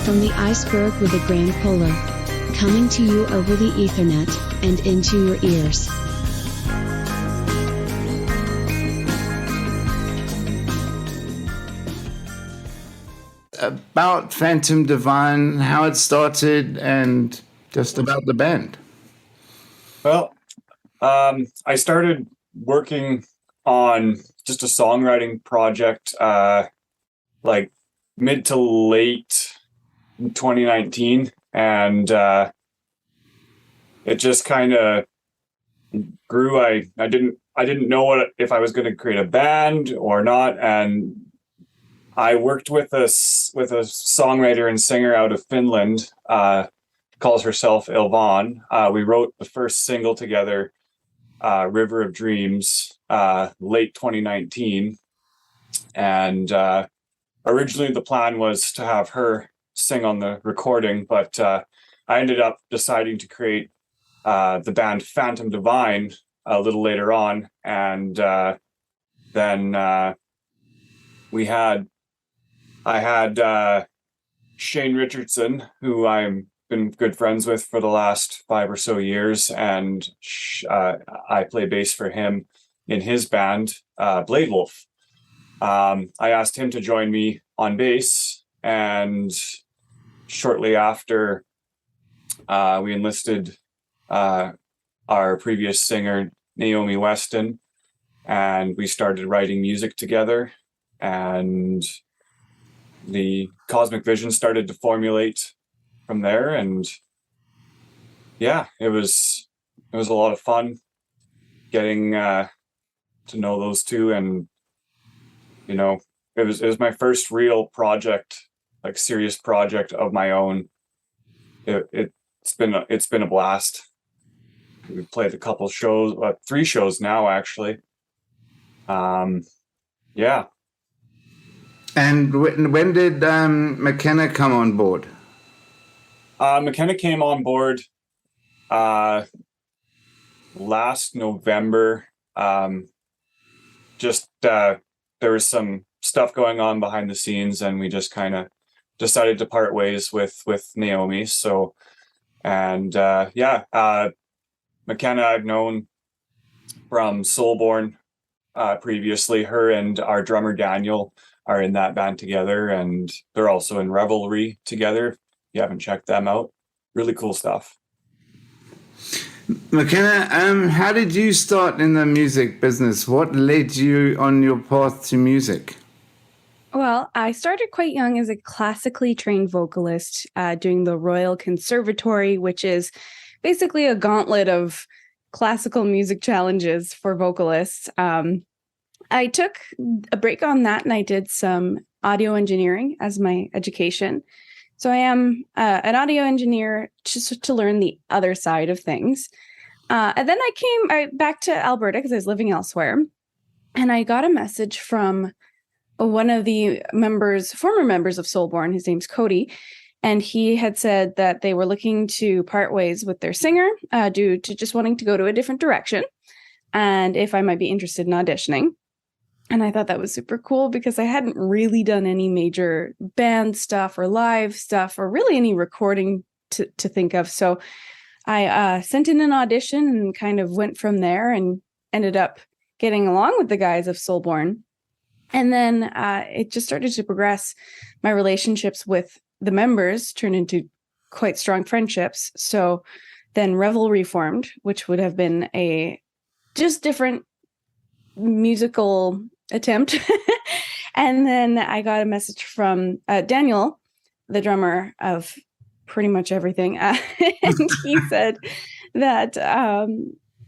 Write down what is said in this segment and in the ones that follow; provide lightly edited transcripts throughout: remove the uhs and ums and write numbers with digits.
from the iceberg with a grand polo, coming to you over the Ethernet and into your ears. About Phantom Divine, how it started, and just about the band. Well, I started working on just a songwriting project like mid to late 2019, and it just kind of grew. I didn't know if I was going to create a band or not, and I worked with a songwriter and singer out of Finland, calls herself Ilvan. We wrote the first single together, River of Dreams, late 2019. And originally the plan was to have her sing on the recording, but I ended up deciding to create the band Phantom Divine a little later on. And then I had Shane Richardson, who I'm been good friends with for the last 5 or so years, and I play bass for him in his band, Blade Wolf. I asked him to join me on bass, and shortly after, we enlisted our previous singer, Naomi Weston, and we started writing music together, and the Cosmic Vision started to formulate from there. And yeah, it was a lot of fun getting to know those two. And you know, it was my first real project, like serious project of my own. It's been a blast. We've played a couple shows, 3 shows now actually. Yeah. And when did Mckenna come on board? Mckenna came on board last November. There was some stuff going on behind the scenes, and we just kind of decided to part ways with Naomi. So, and Mckenna I've known from Soulborn previously. Her and our drummer Daniel are in that band together, and they're also in Revelry together. If you haven't checked them out, really cool stuff. Mckenna, how did you start in the music business? What led you on your path to music? Well, I started quite young as a classically trained vocalist, doing the Royal Conservatory, which is basically a gauntlet of classical music challenges for vocalists. I took a break on that, and I did some audio engineering as my education. So I am an audio engineer just to learn the other side of things. And then I came back to Alberta because I was living elsewhere. And I got a message from one of the former members of Soulborn. His name's Kory. And he had said that they were looking to part ways with their singer due to just wanting to go to a different direction. And if I might be interested in auditioning. And I thought that was super cool because I hadn't really done any major band stuff or live stuff or really any recording to think of. So I sent in an audition and kind of went from there and ended up getting along with the guys of Soulborn. And then it just started to progress. My relationships with the members turned into quite strong friendships. So then Revelry formed, which would have been a just different musical attempt. And then I got a message from Daniel, the drummer of pretty much everything. And he said that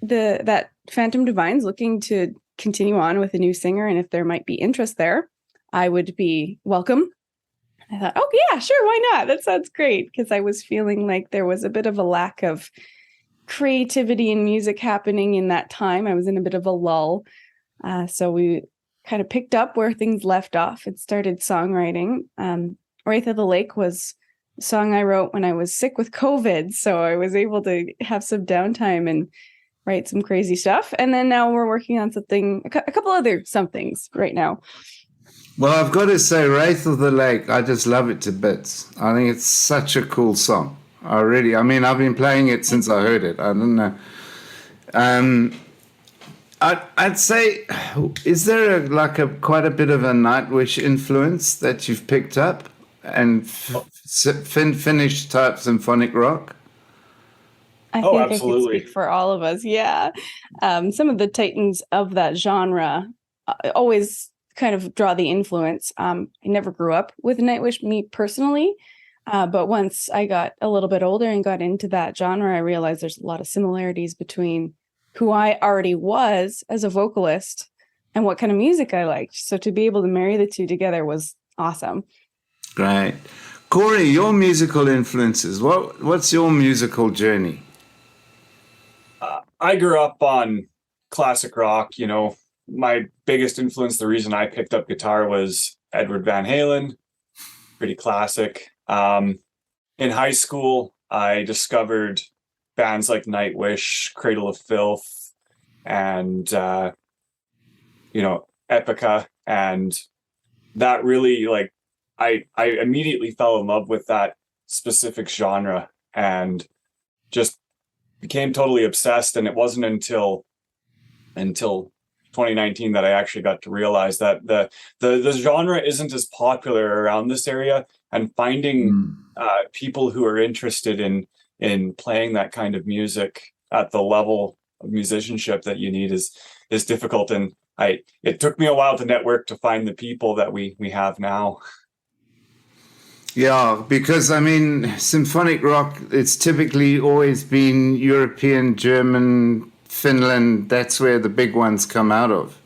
that Phantom Divine's looking to continue on with a new singer, and if there might be interest there, I would be welcome. I thought, oh yeah, sure, why not? That sounds great, because I was feeling like there was a bit of a lack of creativity in music happening in that time. I was in a bit of a lull. So we kind of picked up where things left off and started songwriting. Wraith of the Lake was a song I wrote when I was sick with COVID. So I was able to have some downtime and write some crazy stuff. And then now we're working on a couple other somethings right now. Well, I've got to say, Wraith of the Lake, I just love it to bits. I think it's such a cool song. I mean, I've been playing it since I heard it. I don't know. I'd say, is there quite a bit of a Nightwish influence that you've picked up and finished type symphonic rock? I Oh, think I could absolutely. speak for all of us. Yeah. Some of the titans of that genre always kind of draw the influence. I never grew up with Nightwish, me personally. But once I got a little bit older and got into that genre, I realized there's a lot of similarities between who I already was as a vocalist and what kind of music I liked. So to be able to marry the two together was awesome. Great. Kory, your musical influences, what's your musical journey? I grew up on classic rock. You know, my biggest influence, the reason I picked up guitar was Edward Van Halen, pretty classic. In high school, I discovered bands like Nightwish, Cradle of Filth, and, Epica. And that really, I immediately fell in love with that specific genre and just became totally obsessed. And it wasn't until 2019 that I actually got to realize that the genre isn't as popular around this area, and finding people who are interested in playing that kind of music at the level of musicianship that you need is difficult. And it took me a while to network to find the people that we have now. Yeah, because I mean, symphonic rock, it's typically always been European, German, Finland. That's where the big ones come out of.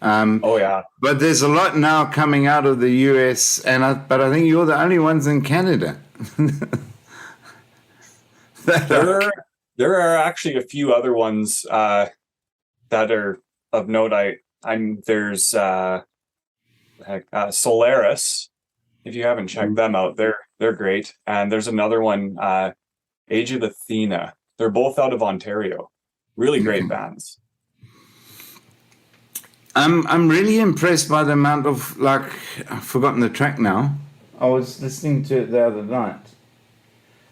Oh yeah, But there's a lot now coming out of the US, but I think you're the only ones in Canada. there are actually a few other ones that are of note. There's Solaris. If you haven't checked them out, they're great. And there's another one, Age of Athena. They're both out of Ontario. Really great bands. I'm really impressed by the amount of I've forgotten the track now. I was listening to it the other night.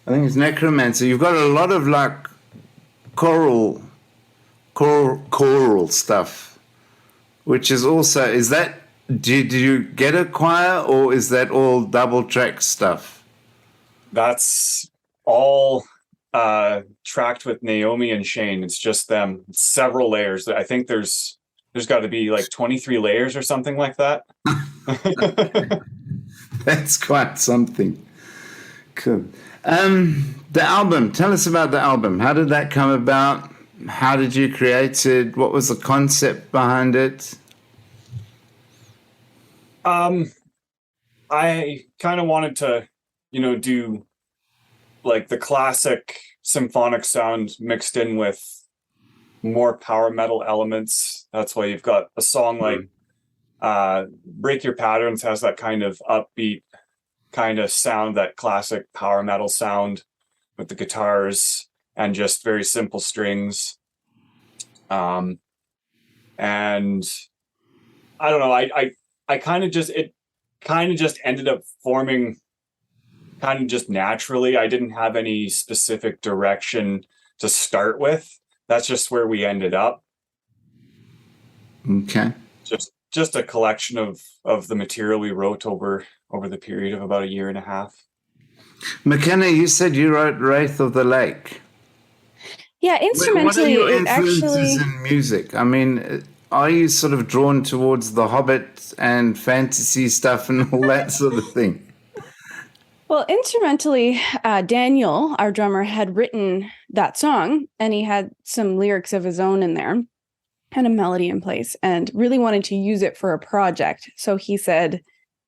I think it's Necromancy. You've got a lot of choral stuff, which is also, did you get a choir, or is that all double track stuff? That's all tracked with Naomi and Shane. It's just them. It's several layers. I think there's got to be 23 layers or something like that. That's quite something. Cool. The album. Tell us about the album. How did that come about? How did you create it? What was the concept behind it? I kind of wanted to, do the classic symphonic sound mixed in with more power metal elements. That's why you've got a song like Break Your Patterns has that kind of upbeat kind of sound, that classic power metal sound with the guitars and just very simple strings. And I don't know, I kind of just ended up forming kind of just naturally. I didn't have any specific direction to start with. That's just where we ended up. Okay. Just a collection of the material we wrote over the period of about a year and a half. McKenna, you said you wrote Wraith of the Lake. Yeah, instrumentally, what are your it actually influences in music? I mean, are you sort of drawn towards the Hobbit and fantasy stuff and all that sort of thing? Well, instrumentally, Daniel, our drummer, had written that song, and he had some lyrics of his own in there and a melody in place, and really wanted to use it for a project. So he said,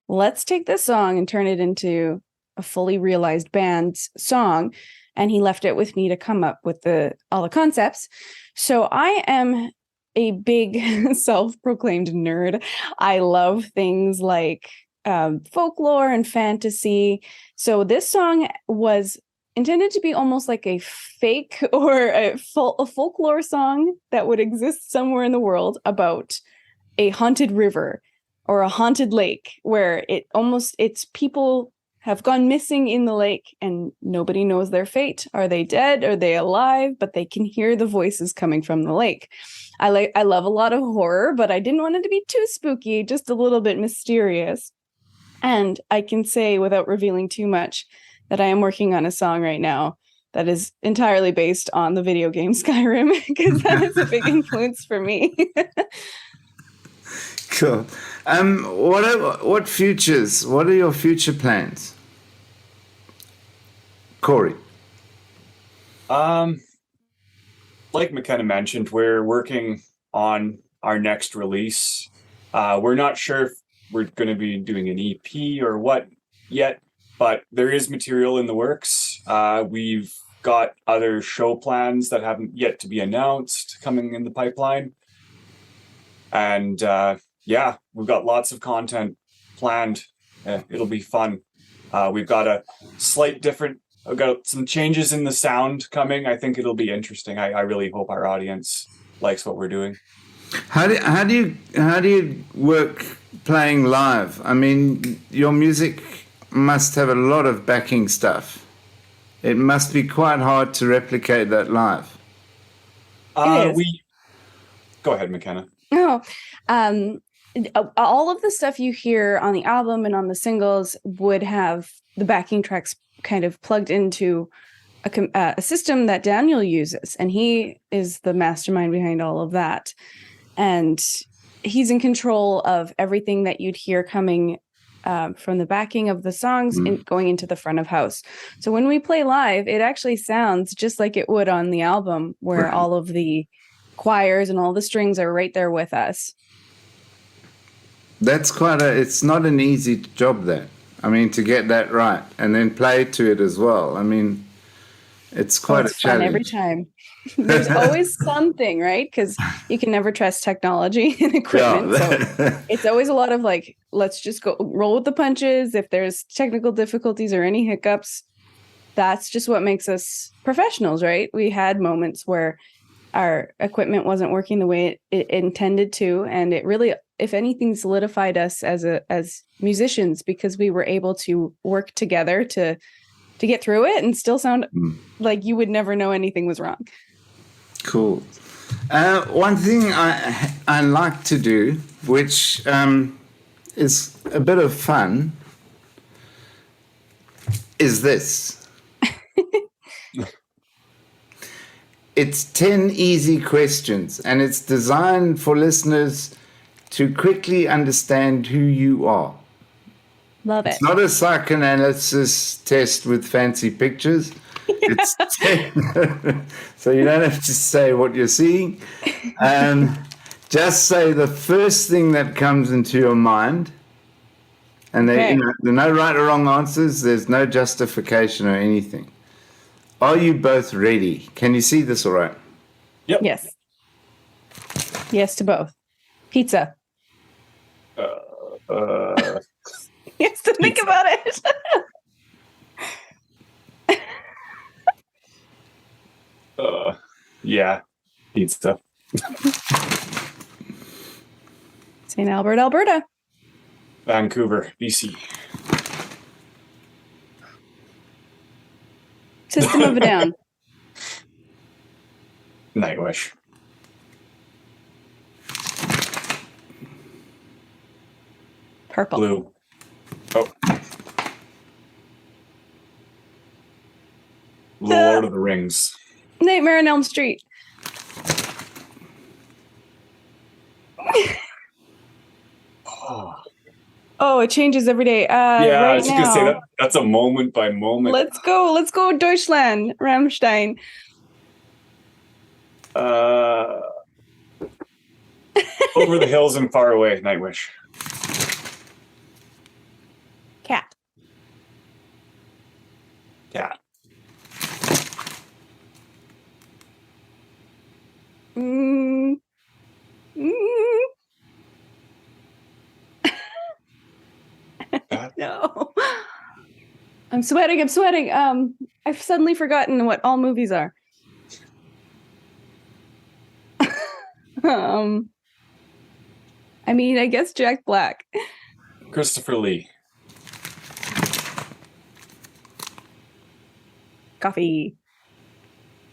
let's take this song and turn it into a fully realized band song. And he left it with me to come up with all the concepts. So I am a big self-proclaimed nerd. I love things like folklore and fantasy. So this song was intended to be almost like a fake or a folklore song that would exist somewhere in the world about a haunted river or a haunted lake where it's people have gone missing in the lake and nobody knows their fate. Are they dead? Are they alive? But they can hear the voices coming from the lake. I love a lot of horror, but I didn't want it to be too spooky, just a little bit mysterious. And I can say without revealing too much that I am working on a song right now that is entirely based on the video game Skyrim, because that is a big influence for me. Cool. What are your future plans, Kory? Like McKenna mentioned, we're working on our next release. We're not sure if we're going to be doing an EP or what yet, but there is material in the works. We've got other show plans that haven't yet to be announced coming in the pipeline. And yeah, we've got lots of content planned. It'll be fun. We've got I've got some changes in the sound coming. I think it'll be interesting. I really hope our audience likes what we're doing. How do you work playing live? I mean, your music must have a lot of backing stuff. It must be quite hard to replicate that live. It is. Go ahead, McKenna. No, all of the stuff you hear on the album and on the singles would have the backing tracks kind of plugged into a system that Daniel uses, and he is the mastermind behind all of that. And he's in control of everything that you'd hear coming from the backing of the songs going into the front of house. So when we play live, it actually sounds just like it would on the album, where all of the choirs and all the strings are right there with us. That's it's not an easy job, that. I mean, to get that right and then play to it as well. I mean, it's quite a challenge. Fun every time. There's always something, right? Because you can never trust technology and equipment. Yeah. So it's always a lot of like, let's just go roll with the punches. If there's technical difficulties or any hiccups, that's just what makes us professionals, right? We had moments where our equipment wasn't working the way it intended to, and it really, if anything, solidified us as musicians, because we were able to work together to get through it and still sound like you would never know anything was wrong. Cool. One thing I like to do, which is a bit of fun, is this. It's 10 easy questions, and it's designed for listeners to quickly understand who you are. Love it. It's not a psychoanalysis test with fancy pictures. It's 10. So you don't have to say what you're seeing. Just say the first thing that comes into your mind. And there are no right or wrong answers. There's no justification or anything. Are you both ready? Can you see this all right? Yep. Yes. Yes to both. Pizza. He has to think about it. Yeah. Pizza. St. Albert, Alberta. Vancouver, BC. System of a Down. Nightwish. Purple. Blue. Oh. Lord of the Rings. Nightmare on Elm Street. Oh, it changes every day. I was gonna say that's a moment by moment. Let's go, Deutschland, Rammstein. Over the hills and far away, Nightwish. Cat. Yeah. No. I'm sweating. I've suddenly forgotten what all movies are. I mean, I guess Jack Black. Christopher Lee. Coffee.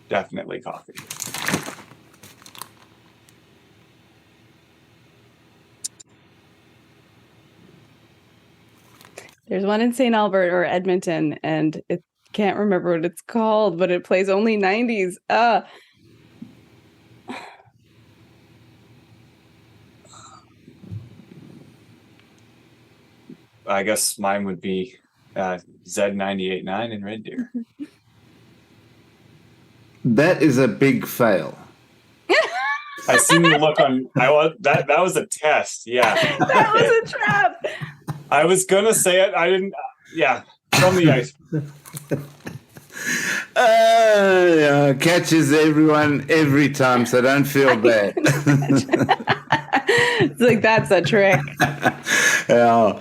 Definitely coffee. There's one in St. Albert or Edmonton, and it can't remember what it's called, but it plays only 90s. I guess mine would be Z98.9 in Red Deer. That is a big fail. I seen you look on. That was a test. Yeah, That was a trap. I was gonna say it. I didn't. Yeah, from the ice. Yeah, catches everyone every time, so don't feel bad. It's like, that's a trick. Yeah.